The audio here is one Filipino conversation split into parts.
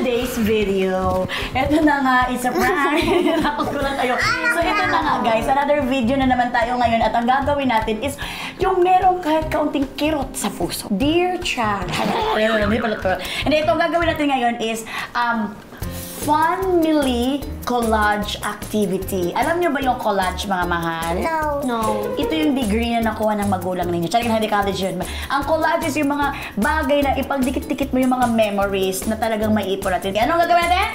today's video. Ito na nga, it's a prank. Nakot ko lang kayo. So ito na nga guys, another video na naman tayo ngayon at ang gagawin natin is yung merong kahit kaunting kirot sa puso. Dear child. Hindi, ito ang gagawin natin ngayon is family collage activity. Alam niyo ba yung collage, mga mahal? No. Ito yung degree na nakuha ng magulang ninyo. Tsaka hindi college yun. Ang collage is yung mga bagay na ipagdikit-dikit mo yung mga memories na talagang maiipon natin. Anong gagawin natin?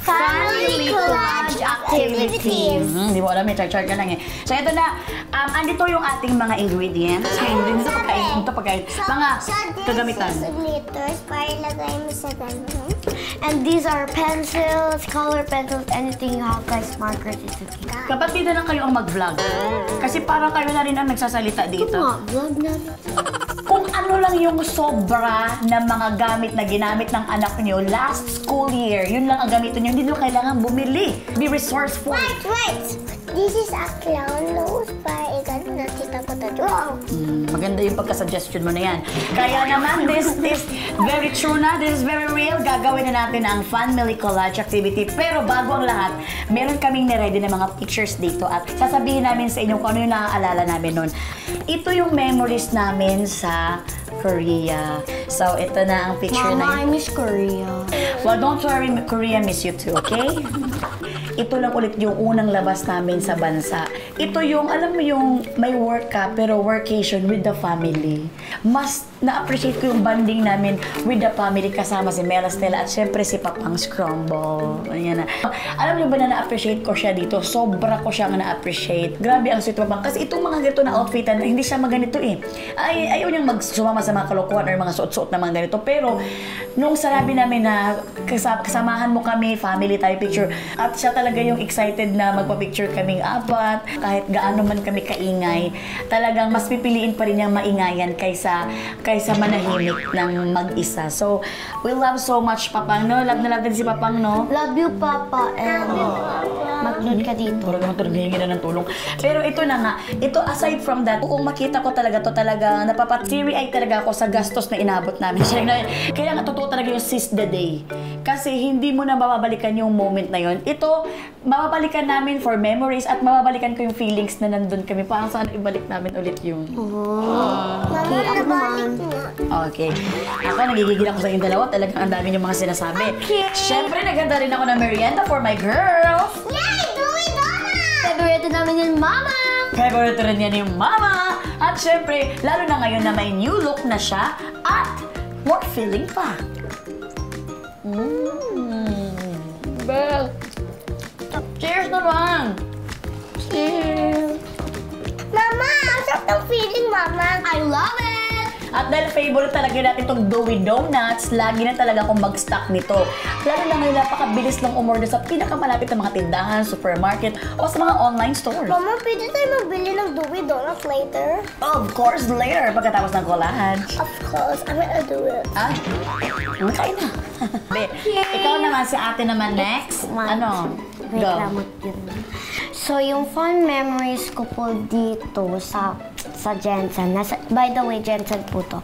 Family collage activity. Hindi mo alam, may char-char ka lang eh. So ito na, andito yung ating mga ingredients. Ingredients sa pagkain. Ito pagkain. Mga kagamitan. Glitters para ilagay mo sa ganun. And these are pencils, color pencils, anything you have guys, markers, it's okay. Kapatid na lang kayo ang mag-vlog. Kasi parang kayo na rin ang nagsasalita dito. Vlog na. Kung ano lang yung sobra ng mga gamit na ginamit ng anak nyo last school year, yun lang ang gamitin nyo. Hindi nyo kailangan bumili. Be resourceful. Wait! This is a clown nose para igano natin ang patadyo. Maganda yung pagka-suggestion mo na yan. Kaya naman, this is very true na. This is very real. Gagawin na natin ang family collage activity. Pero bago ang lahat, meron kaming niready na mga pictures dito at sasabihin namin sa inyo kung ano yung naaalala namin nun. Ito yung memories namin sa Korea. So, ito na ang picture na Mama, I miss Korea. Well, don't worry, Korea miss you too, okay? Ito lang ulit yung unang labas namin sa bansa. Ito yung, alam mo yung may work ka, pero workation with the family. Mas na-appreciate ko yung bonding namin with the family kasama si Mela Stella at syempre si Papang Scrumble. Ayan na. Alam niyo ba na na-appreciate ko siya dito? Sobra ko siyang na-appreciate. Grabe ang sweet Papang. Kasi itong mga ganito na outfitan, hindi siya maganito eh. Ayaw niyang magsumama sa mga kalokohan or mga suot-suot na mga ganito. Pero, nung sarabi namin na kasamahan mo kami, family tayo picture, at siya talaga yung excited na magpa-picture kaming apat, kahit gaano man kami kaingay, talagang mas pipiliin pa rin niyang maingayan kaysa manahimik ng mag-isa. So, we love so much Papang, no? Love na love din si Papang, no? Love you, Papa. And mag-load ka dito. Parang naman tulong na ng tulong. Pero ito na nga, ito aside from that, kung makita ko talaga to talaga, napapatiri-eye talaga ako sa gastos na inabot namin. Kaya nga totoo talaga yung seize the day. Kasi hindi mo na mababalikan yung moment na yun. Ito, mababalikan namin for memories at mababalikan ko yung feelings na nandun kami. Parang sana ibalik namin ulit yung... Okay, ako naman. Okay. Ako, nagigigil ako sa inyong dalawa. Talagang ang dami yung mga sinasabi. Okay. Siyempre, naghanda rin ako ng merienda for my girls. Yay! Dewey Donuts! Favorite namin yung Mama! Favorite rin yan yung Mama. At siyempre, lalo na ngayon na may new look na siya at more filling pa. Bell. Cheers naman! Cheers! Mama! Ang sarap ng feeling, Mama! I love it! At dahil favorite talaga natin itong Dewey Donuts, lagi na talaga akong mag-stock nito. Lalo na ngayon, napakabilis lang umorder sa pinakamalapit na mga tindahan, supermarket, o sa mga online stores. Mama, pwede tayo magbili ng Dewey Donuts later? Of course, later, pagkatapos ng collage. Of course, I'm gonna do it. Ah, kain na. Ikaw naman, si ate naman next. Ano? Wait, Go. lamot yun. So, yung fun memories ko po dito sa Jensen. By the way, Jensen po to.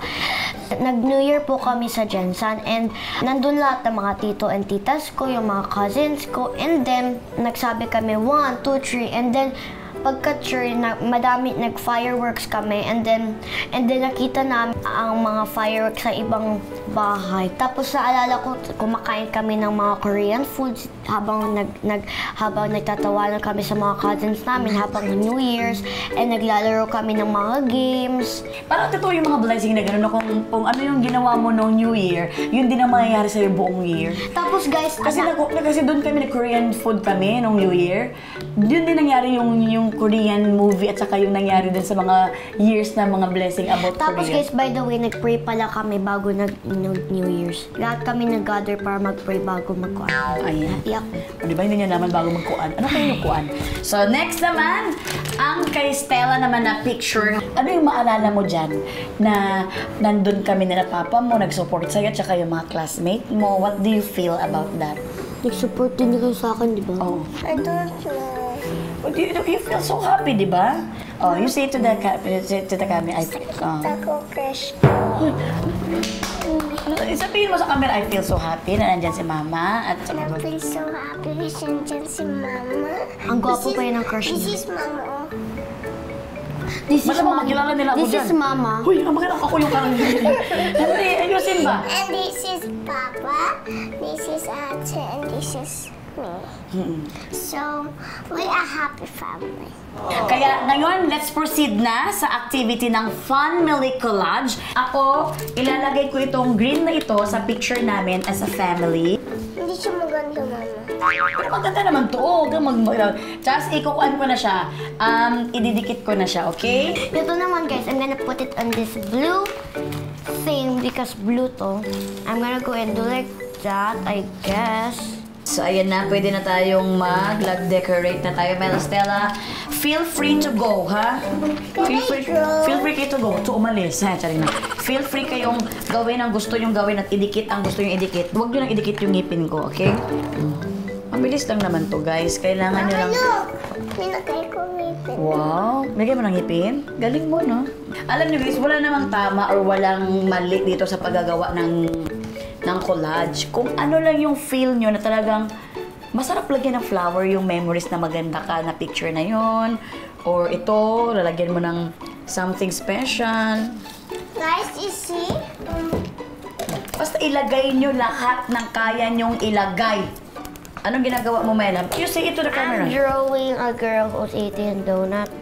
Nag-New Year po kami sa Jensen and nandun lahat ng mga tito and titas ko, yung mga cousins ko. And then, nagsabi kami 1, 2, 3 and then pagka-church, madami nag-fireworks kami and then nakita namin ang mga fireworks sa ibang bahay. Tapos naalala ko, kumakain kami ng mga Korean foods habang nagtatawanan kami sa mga cousins namin habang New Year's and naglalaro kami ng mga games. Parang totoo yung mga blessing na gano'n na kung ano yung ginawa mo noong New Year, yun din ang mangyayari sa'yo buong year. Tapos guys, Kasi doon kami nag-Korean food kami nung New Year. Yun din nangyari yung Korean movie at saka yung nangyari din sa mga years na mga blessing about tapos Korea. guys, by the way, nag-pray pala kami bago New Year's. Lahat kami nag-gather para mag-pray bago mag-kuan. Ayan. Iyak. O diba, hindi niya naman bago magkuan. Ano kayo yung kuan? So, next naman, ang kay Stella naman na picture. Ano yung maalala mo dyan? Na nandun kami na papa mo, nag-support sa'yo, at saka yung mga classmate mo. What do you feel about that? Nag-support din kayo sa akin, di ba? Oh. I don't know. You feel so happy, di ba? Oh, you say to the camera, Ako crush ko. Sabihin mo sa camera, I feel so happy na nandyan si Mama. At I feel so happy kasi nandyan si Mama. Ang gwapo pa yun ng crush This niya. is Mama, oh. This is Malamang Mama. makilala nila ako This dyan. is Mama. Huy, ang makilala ako yung karang Hindi, ayusin ba? And this is Papa, this is Ate, and this is me. So, we are happy family. Kaya ngayon, let's proceed na sa activity ng Family Collage. Ako, ilalagay ko itong green na ito sa picture namin as a family. Hindi siya maganda, Mama. Pero maganda naman to. Huwag kang Just ikukuan ko na siya. Ididikit ko na siya, okay? Ito naman guys, I'm gonna put it on this blue thing because blue to. I'm gonna go and do like that, I guess. So, ayan na. Pwede na tayong mag-decorate na tayo. Stella, feel free to go, ha? Feel free kayo to go. To umalis. Ha, tsari na. Feel free kayong gawin ang gusto nyong gawin at idikit ang gusto nyong idikit. Huwag nyo lang idikit yung ngipin ko, okay? Mabilis lang naman to, guys. Kailangan nyo lang... Look! Minagay ko ngipin. Wow! Lagay mo ng ngipin? Galing mo, no? Alam niyo guys, wala namang tama or walang mali dito sa paggagawa ng collage. Kung ano lang yung feel nyo na talagang masarap lagyan ng flower yung memories na maganda ka na picture na yon. Or ito, lalagyan mo ng something special. Guys, you see? Basta ilagay nyo lahat ng kaya nyong ilagay. Anong ginagawa mo, Mela? You say it to the camera. I'm drawing a girl who's eating a donut.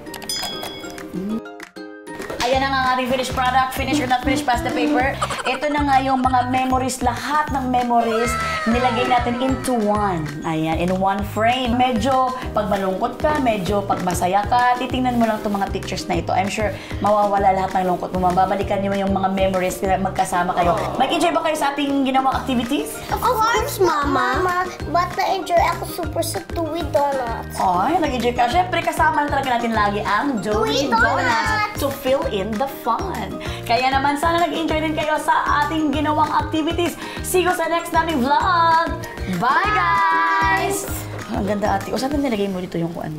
Ayan na nga ang ating finished product. Finish or not finish, pass the paper. Ito na nga yung mga memories, lahat ng memories, nilagay natin into one. Ayan, in one frame. Medyo pag malungkot ka, medyo pag masaya ka, titingnan mo lang itong mga pictures na ito. I'm sure mawawala lahat ng lungkot mo. Mababalikan niyo yung mga memories na magkasama kayo. Nag-enjoy ba kayo sa ating ginawang activities? Of course, Mama. But na-enjoy ako super sa Chewy Donuts. Ay, nag-enjoy ka. Siyempre, kasama na talaga natin lagi ang Chewy Chewy Donuts to fill in the fun. Kaya naman, sana nag-enjoy din kayo sa ating ginawang activities. See you sa next naming vlog. Bye, guys! Ang ganda, ate. O, saan nilagay mo dito yung kuan?